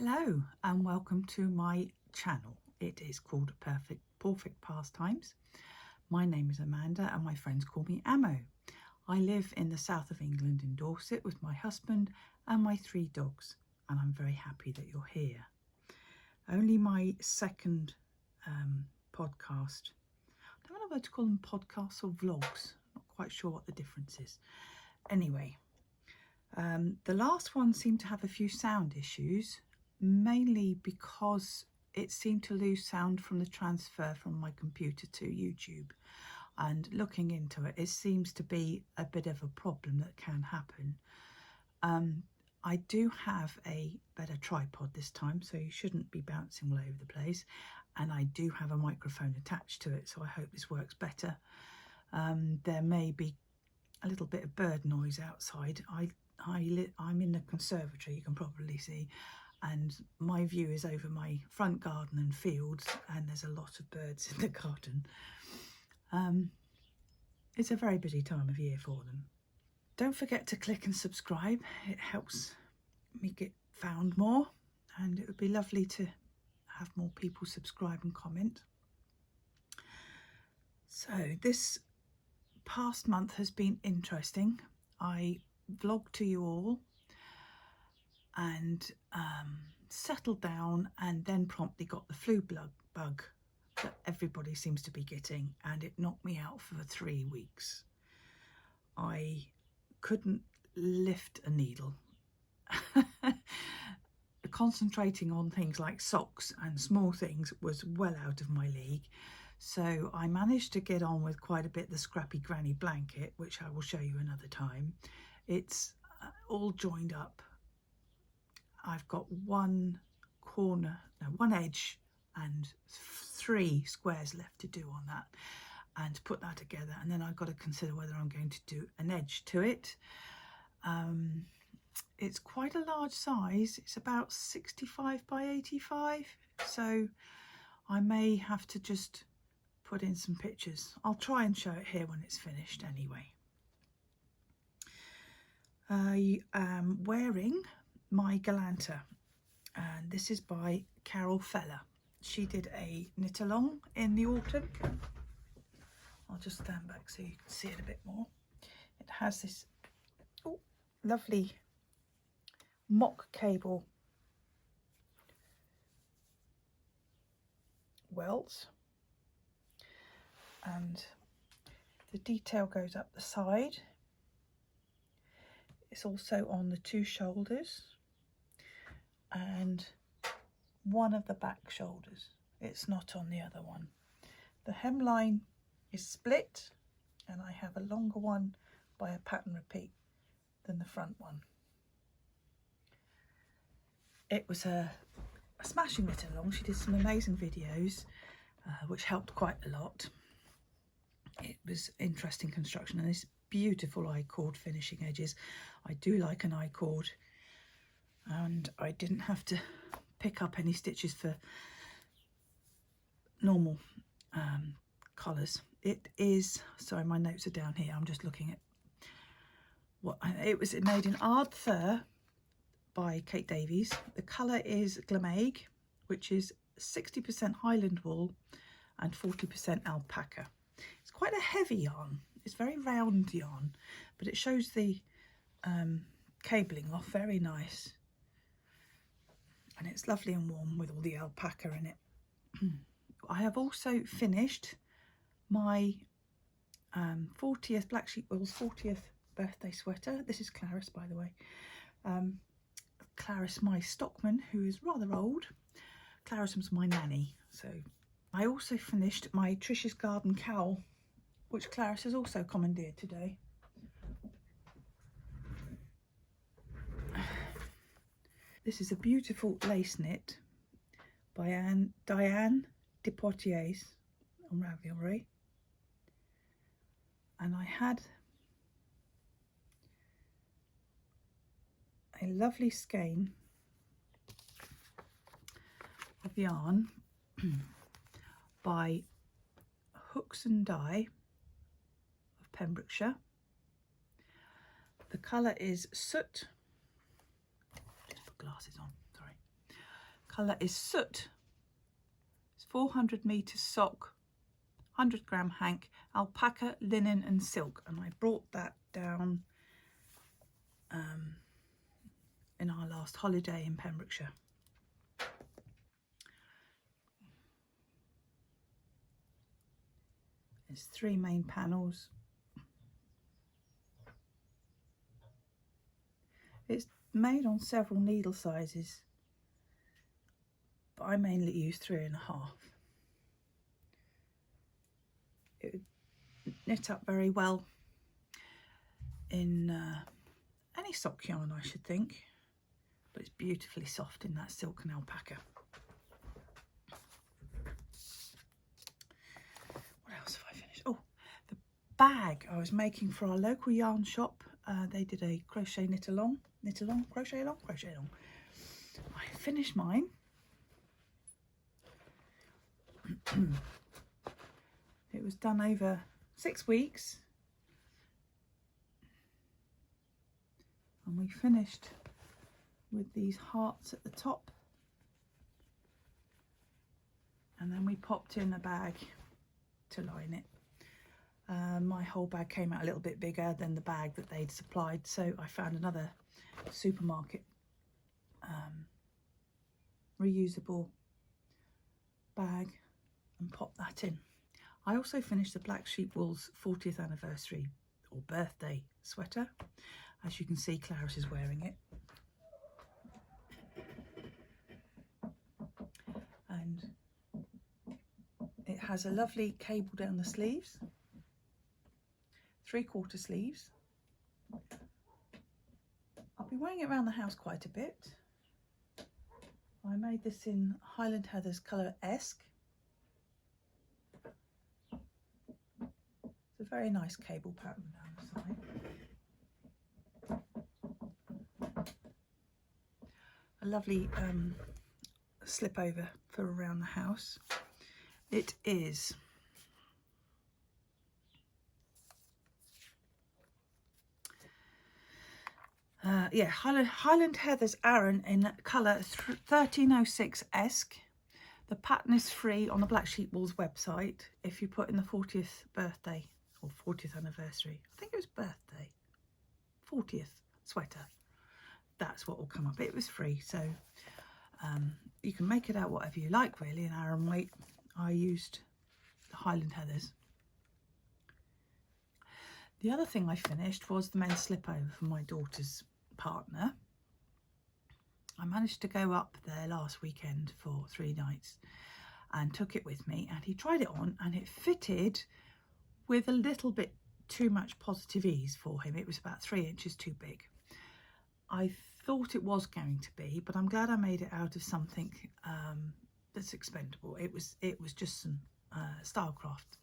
Hello and welcome to my channel. It is called Perfect Pastimes. My name is Amanda and my friends call me Ammo. I live in the south of England in Dorset with my husband and my 3 dogs, and I'm very happy that you're here. Only my second podcast. I don't know whether to call them podcasts or vlogs. Not quite sure what the difference is. Anyway, the last one seemed to have a few sound issues, mainly because it seemed to lose sound from the transfer from my computer to YouTube, and looking into it, it seems to be a bit of a problem that can happen. I do have a better tripod this time, so you shouldn't be bouncing all over the place, and I do have a microphone attached to it, so I hope this works better. There may be a little bit of bird noise outside. I'm in the conservatory, you can probably see, and my view is over my front garden and fields, and there's a lot of birds in the garden. It's a very busy time of year for them. Don't forget to click and subscribe. It helps me get found more, and it would be lovely to have more people subscribe and comment. So this past month has been interesting. I vlogged to you all and settled down, and then promptly got the flu bug that everybody seems to be getting, and it knocked me out for 3 weeks. I couldn't lift a needle. Concentrating on things like socks and small things was well out of my league, so I managed to get on with quite a bit the scrappy granny blanket, which I will show you another time. It's all joined up. I've got one edge and 3 squares left to do on that, and to put that together, and then I've got to consider whether I'm going to do an edge to it. It's quite a large size. It's about 65 by 85, so I may have to just put in some pictures. I'll try and show it here when it's finished anyway. I am wearing my Galanta, and this is by Carol Feller. She did a knit along in the autumn. I'll just stand back so you can see it a bit more. It has this lovely mock cable welts, and the detail goes up the side. It's also on the 2 shoulders and one of the back shoulders. It's not on the other one. The hemline is split, and I have a longer one by a pattern repeat than the front one. It was a smashing knit along. She did some amazing videos, which helped quite a lot. It was interesting construction, and this beautiful I-cord finishing edges. I do like an I-cord, and I didn't have to pick up any stitches for normal colours. It is, sorry, my notes are down here, I'm just looking at what it was made in Ard-Thur by Kate Davies. The colour is Glamaig, which is 60% Highland wool and 40% alpaca. It's quite a heavy yarn. It's very round yarn, but it shows the cabling off very nice, and it's lovely and warm with all the alpaca in it. I have also finished my 40th Black Sheep Wool's 40th birthday sweater. This is Clarice, by the way. Clarice, my stockman, who is rather old. Clarice was my nanny. So I also finished my Trish's Garden cowl, which Clarice has also commandeered today. This is a beautiful lace knit by Diane de Poitiers on Ravelry, and I had a lovely skein of yarn by Hooks Dye of Pembrokeshire. The colour is Soot. Just put glasses on, sorry. colour is Soot. It's 400 metres sock, 100 gram hank, alpaca, linen and silk. And I brought that down in our last holiday in Pembrokeshire. There's 3 main panels. It's made on several needle sizes, but I mainly use 3.5. It would knit up very well in any sock yarn, I should think, but it's beautifully soft in that silk and alpaca. What else have I finished? Oh, the bag I was making for our local yarn shop. They did a crochet knit along, crochet along. I finished mine. It was done over 6 weeks, and we finished with these hearts at the top, and then we popped in a bag to line it. My whole bag came out a little bit bigger than the bag that they'd supplied, so I found another supermarket reusable bag and popped that in. I also finished the Black Sheep Wool's 40th anniversary or birthday sweater. As you can see, Clarice is wearing it. And it has a lovely cable down the sleeves, 3/4 sleeves. I'll be wearing it around the house quite a bit. I made this in Highland Heathers colour Esque. It's a very nice cable pattern down the side. A lovely slip over for around the house. It is Highland Heathers Aran in colour 1306 Esque. The pattern is free on the Black Sheep Wool's website if you put in the 40th birthday or 40th anniversary. I think it was birthday. 40th sweater. That's what will come up. It was free, so you can make it out whatever you like, really, in Aran weight. I used the Highland Heathers. The other thing I finished was the men's slipover for my daughter's partner. I managed to go up there last weekend for 3 nights and took it with me, and he tried it on and it fitted with a little bit too much positive ease for him. It was about 3 inches too big. I thought it was going to be, but I'm glad I made it out of something that's expendable. It was just some Stylecraft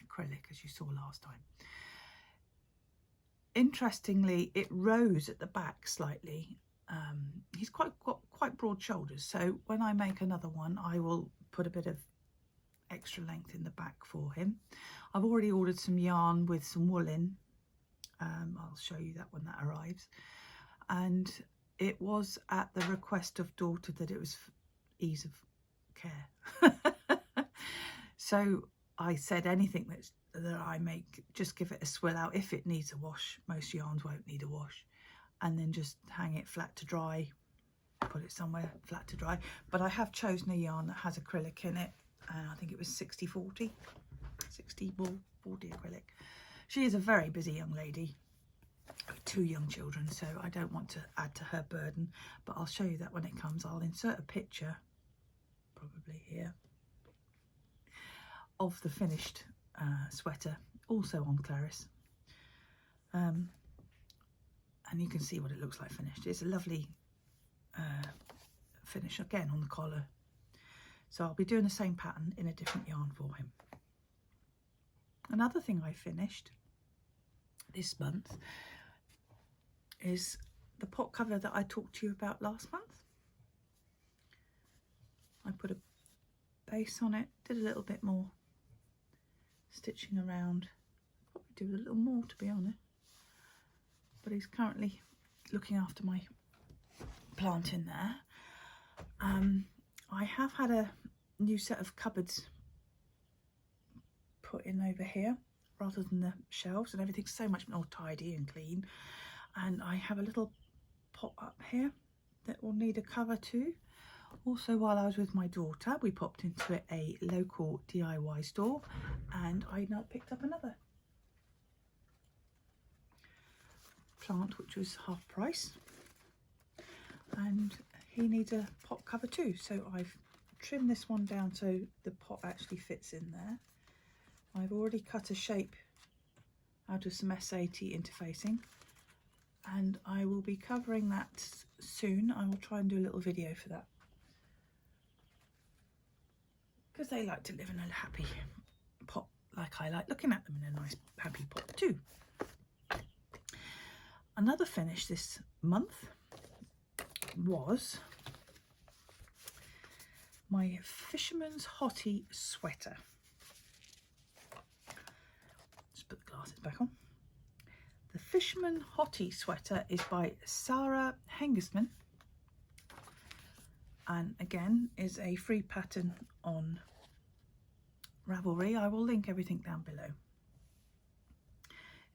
acrylic, as you saw last time. Interestingly, it rose at the back slightly. He's got quite broad shoulders, so when I make another one I will put a bit of extra length in the back for him. I've already ordered some yarn with some wool in. I'll show you that when that arrives. And it was at the request of daughter that it was ease of care. So I said anything that I make, just give it a swill out. If it needs a wash, most yarns won't need a wash, and then just hang it flat to dry, put it somewhere flat to dry. But I have chosen a yarn that has acrylic in it, and I think it was 60/40, 60 wool, 40 acrylic. She is a very busy young lady with 2 young children, so I don't want to add to her burden, but I'll show you that when it comes. I'll insert a picture, probably here, of the finished sweater, also on Clarice, and you can see what it looks like finished. It's a lovely finish again on the collar, so I'll be doing the same pattern in a different yarn for him. Another thing I finished this month is the pot cover that I talked to you about last month. I put a base on it, did a little bit more stitching around, probably do a little more to be honest, but he's currently looking after my plant in there. I have had a new set of cupboards put in over here rather than the shelves, and everything's so much more tidy and clean. And I have a little pot up here that will need a cover too. Also, while I was with my daughter, we popped into a local DIY store and I picked up another plant which was half price, and he needs a pot cover too, so I've trimmed this one down so the pot actually fits in there. I've already cut a shape out of some SAT interfacing and I will be covering that soon. I will try and do a little video for that because they like to live in a happy pot like I like looking at them in a nice happy pot too. Another finish this month was my Fisherman's Hottie sweater. Just put the glasses back on. The Fisherman Hottie sweater is by Sarah Hengersman, and again is a free pattern on Ravelry. I will link everything down below.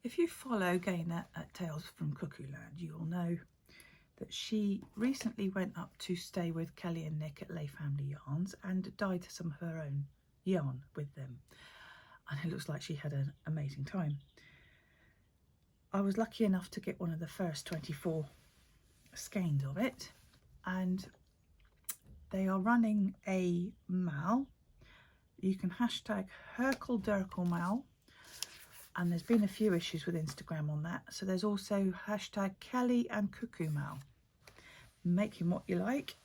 If you follow Gaynor at Tales from Cuckoo Land, you will know that she recently went up to stay with Kelly and Nick at Laine Family Yarns and dyed some of her own yarn with them, and it looks like she had an amazing time. I was lucky enough to get one of the first 24 skeins of it, and they are running a mal. You can hashtag Herkel-Durkel-Mal, and there's been a few issues with Instagram on that, so there's also hashtag Kelly and Cuckoo Mal. Make him what you like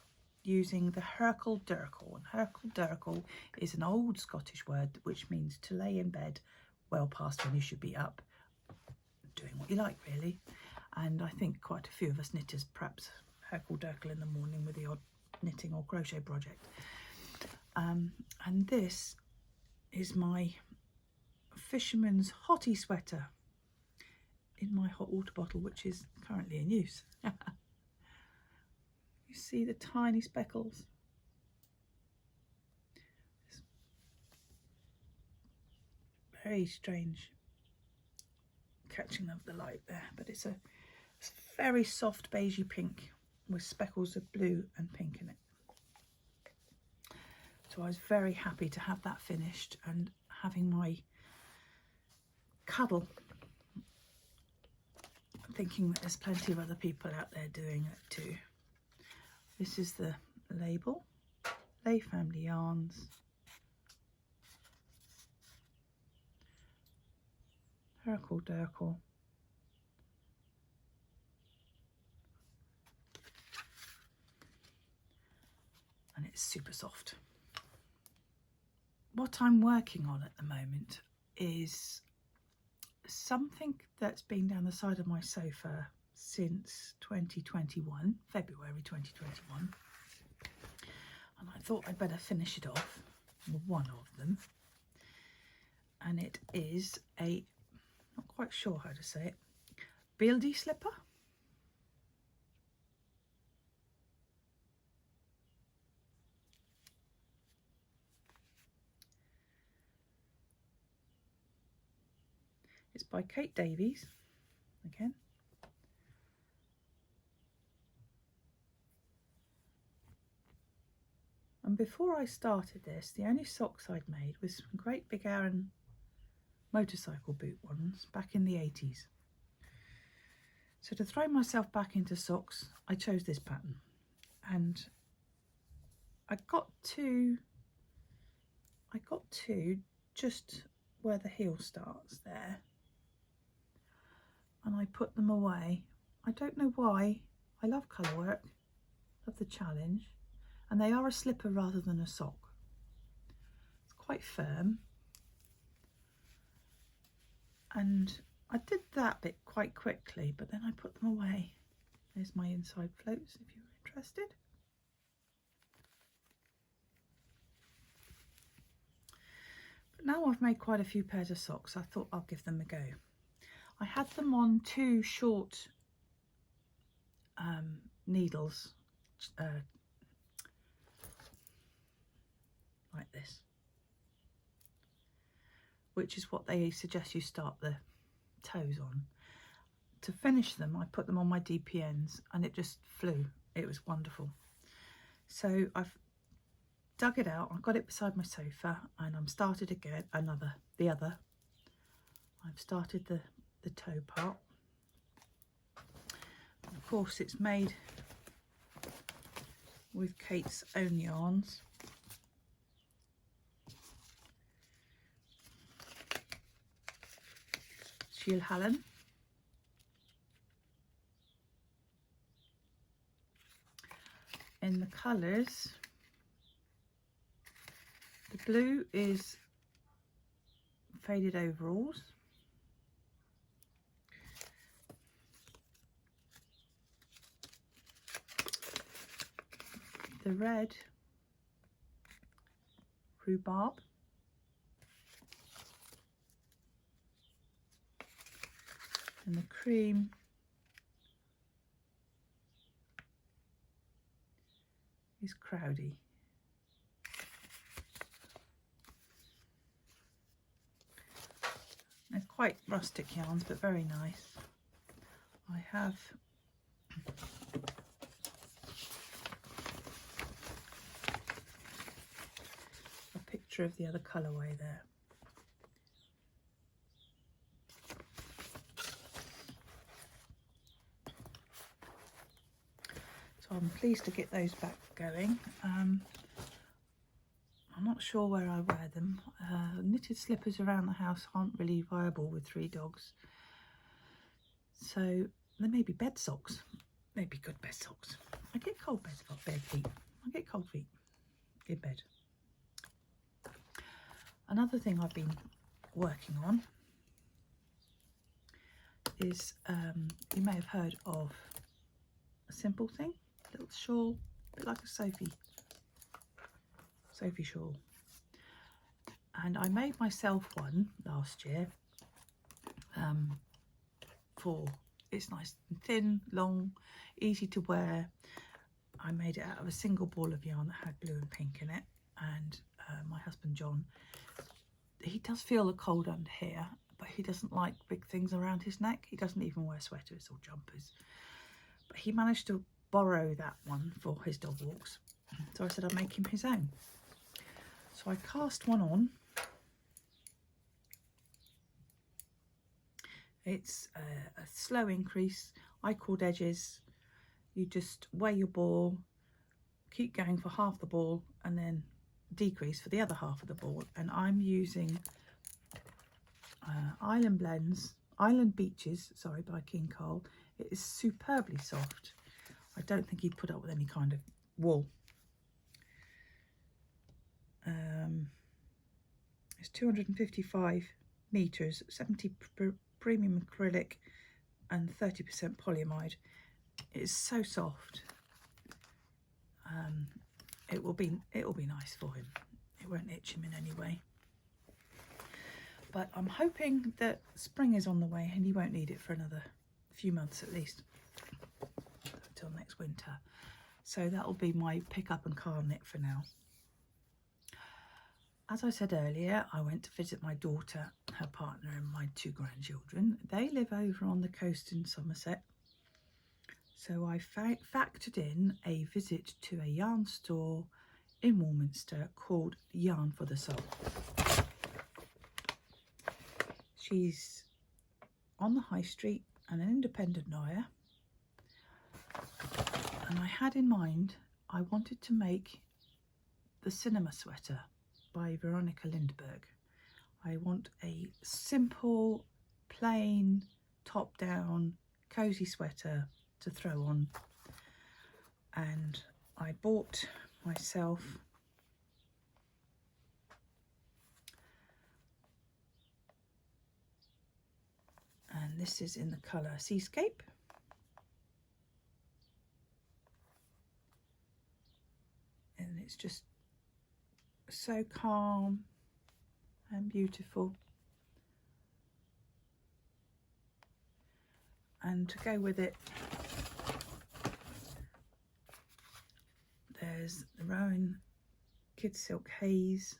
using the Herkel-Durkel, and Herkel-Durkel is an old Scottish word which means to lay in bed well past when you should be up doing what you like, really. And I think quite a few of us knitters perhaps Herkel-Durkel in the morning with the odd knitting or crochet project. And this is my Fisherman's Hottie sweater in my hot water bottle, which is currently in use. You see the tiny speckles? It's very strange catching of the light there, but it's a very soft beigey pink with speckles of blue and pink in it. So I was very happy to have that finished and having my cuddle, thinking that there's plenty of other people out there doing it too. This is the label, Laine Family Yarns, Herkel-Durkel, and it's super soft. What I'm working on at the moment is something that's been down the side of my sofa since 2021, February 2021, and I thought I'd better finish it off, one of them, and it is a, not quite sure how to say it, beeldy slipper. It's by Kate Davies, again. And before I started this, the only socks I'd made was some great big Aran motorcycle boot ones back in the 80s. So to throw myself back into socks, I chose this pattern. And I got to just where the heel starts there. And I put them away. I don't know why. I love colour work, love the challenge, and they are a slipper rather than a sock. It's quite firm, and I did that bit quite quickly, but then I put them away. There's my inside floats if you're interested. But now I've made quite a few pairs of socks, I thought I'll give them a go. I had them on two short needles, like this, which is what they suggest you start the toes on. To finish them, I put them on my DPNs and it just flew. It was wonderful. So I've dug it out, I've got it beside my sofa, and I'm started again, the other. I've started the toe part. And of course it's made with Kate's own yarns. Highland. In the colours, the blue is faded overalls, the red rhubarb, and the cream is Crowdy. They're quite rustic yarns, but very nice. I have a picture of the other colourway there. So I'm pleased to get those back going. I'm not sure where I wear them. Knitted slippers around the house aren't really viable with 3 dogs. So there may be bed socks. Maybe good bed socks. I get cold bed feet. I get cold feet in bed. Another thing I've been working on is, you may have heard of a simple thing, little shawl, a bit like a Sophie shawl. And I made myself one last year. It's nice and thin, long, easy to wear. I made it out of a single ball of yarn that had blue and pink in it. And my husband John, he does feel the cold under here, but he doesn't like big things around his neck. He doesn't even wear sweaters or jumpers. But he managed to borrow that one for his dog walks. So I said I'd make him his own. So I cast one on. It's a slow increase, I cord edges. You just weigh your ball, keep going for half the ball, and then decrease for the other half of the ball. And I'm using Island Beaches, by King Cole. It is superbly soft. I don't think he'd put up with any kind of wool. It's 255 meters, 70 premium acrylic and 30% polyamide. It's so soft. It will be nice for him. It won't itch him in any way. But I'm hoping that spring is on the way and he won't need it for another few months at least, until next winter. So that'll be my pick up and car knit for now. As I said earlier, I went to visit my daughter, her partner and my 2 grandchildren. They live over on the coast in Somerset. So I factored in a visit to a yarn store in Warminster called Yarn for the Soul. She's on the high street and an independent knitter. And I had in mind, I wanted to make the cinema sweater by Verena Lindberg. I want a simple, plain, top-down, cosy sweater to throw on. And I bought myself and this is in the colour Seascape. And it's just so calm and beautiful. And to go with it, there's the rowan Wicked Silk Haze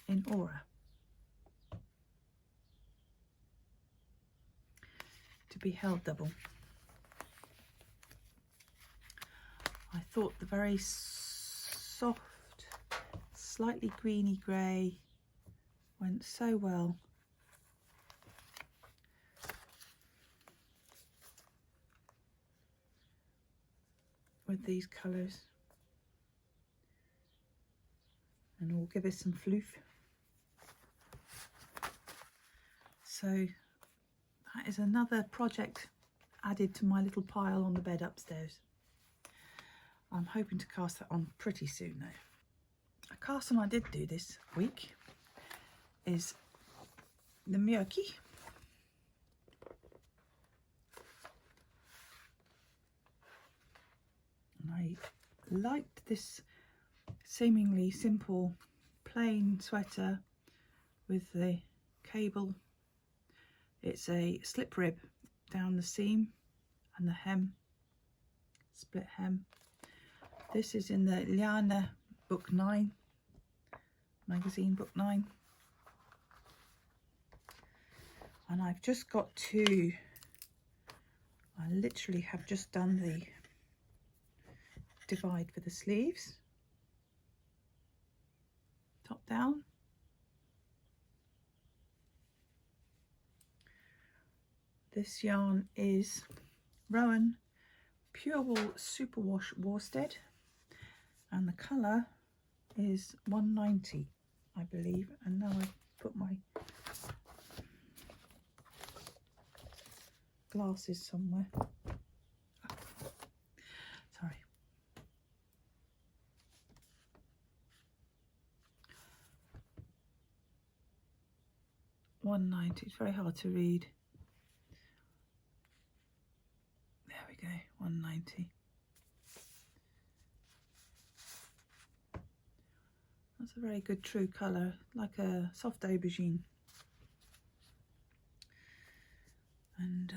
in Aura. To be held double. I thought the very soft, slightly greeny grey went so well. With these colours, and will give us some floof. So that is another project added to my little pile on the bed upstairs. I'm hoping to cast that on pretty soon though. A cast on I did do this week is the Mökki. And I liked this seemingly simple plain sweater with the cable. It's a slip rib down the seam and the hem, split hem. This is in the Laine book 9, magazine book 9. And I've just got to, I literally have just done the divide for the sleeves, top down. This yarn is Rowan Pure Wool Superwash Worsted, and the colour is 190, I believe. And now I've put my glasses somewhere. Oh, sorry. £1.90. It's very hard to read. There we go. £1.90. That's a very good true colour, like a soft aubergine. And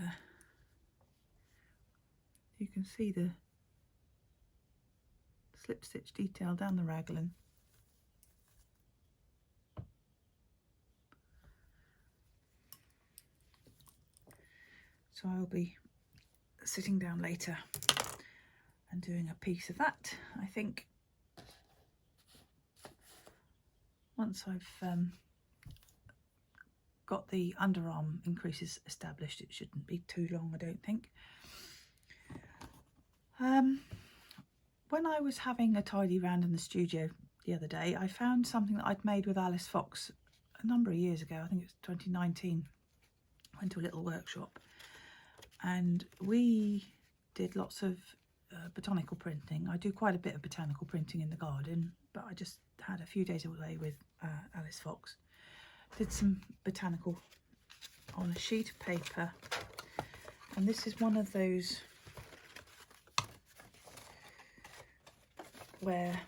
you can see the slip stitch detail down the raglan. So I'll be sitting down later and doing a piece of that. I think once I've got the underarm increases established, it shouldn't be too long, I don't think. When I was having a tidy round in the studio the other day, I found something that I'd made with Alice Fox a number of years ago. I think it was 2019. I went to a little workshop and we did lots of botanical printing. I do quite a bit of botanical printing in the garden, but I just had a few days away with Alice Fox. Did some botanical on a sheet of paper, and this is one of those where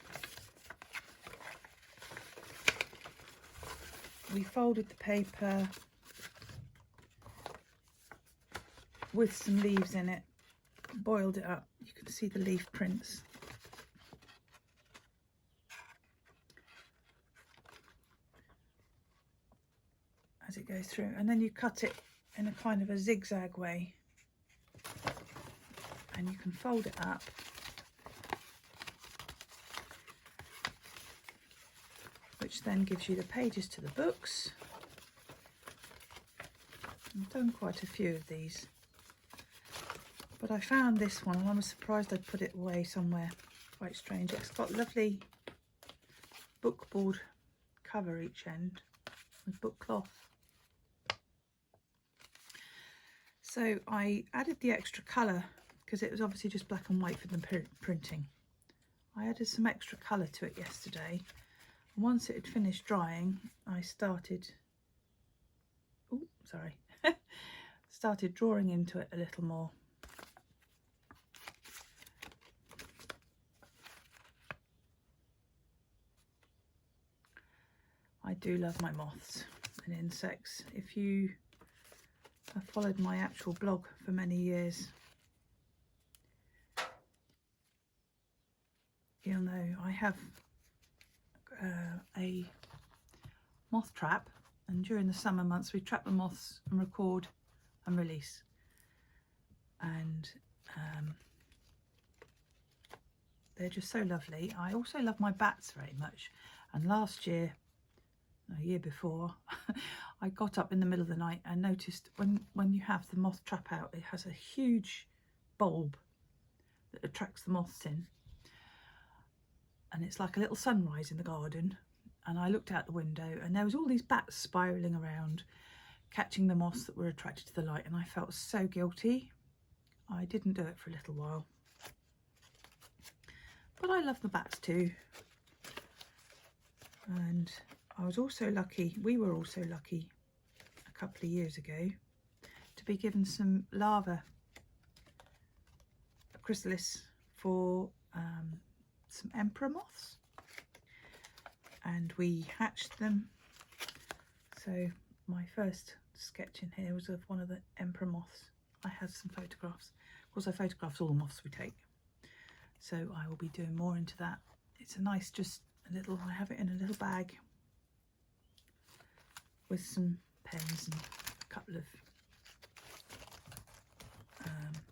we folded the paper with some leaves in it, boiled it up. You can see the leaf prints. As it goes through, and then you cut it in a kind of a zigzag way, and you can fold it up which then gives you the pages to the books. I've done quite a few of these, but I found this one and I was surprised I'd put it away somewhere. Quite strange. It's got lovely bookboard cover each end with book cloth. So I added the extra colour because it was obviously just black and white for the printing. I added some extra colour to it yesterday. And once it had finished drying, I started, started drawing into it a little more. I do love my moths and insects. If you have followed my actual blog for many years, you'll know I have a moth trap, and during the summer months we trap the moths and record and release, and they're just so lovely. I also love my bats very much, and last year, a year before, I got up in the middle of the night and noticed when you have the moth trap out, it has a huge bulb that attracts the moths in, and it's like a little sunrise in the garden. And I looked out the window and there was all these bats spiraling around, catching the moths that were attracted to the light, and I felt so guilty. I didn't do it for a little while, but I love the bats too. And I was also lucky, we were also lucky a couple of years ago to be given some larva chrysalis for some emperor moths, and we hatched them. So my first sketch in here was of one of the emperor moths. I have some photographs. Of course, I photographed all the moths we take, so I will be doing more into that. It's a nice, just a little, I have it in a little bag with some pens and a couple of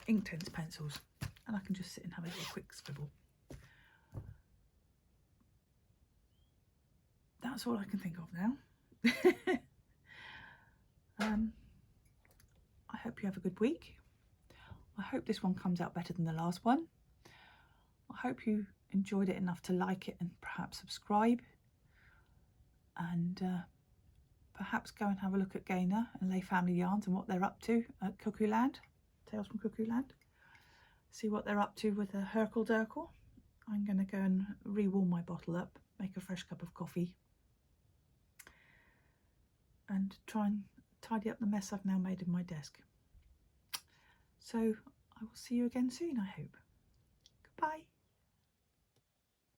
Inktense pencils, and I can just sit and have a little quick scribble. That's all I can think of now. I hope you have a good week. I hope this one comes out better than the last one. I hope you enjoyed it enough to like it and perhaps subscribe, and perhaps go and have a look at Gaynor and Lay Family Yarns and what they're up to at Cuckoo Land, Tales from Cuckoo Land. See what they're up to with a Herkel Durkel. I'm going to go and re-warm my bottle up, make a fresh cup of coffee, and try and tidy up the mess I've now made in my desk. So I will see you again soon, I hope. Goodbye.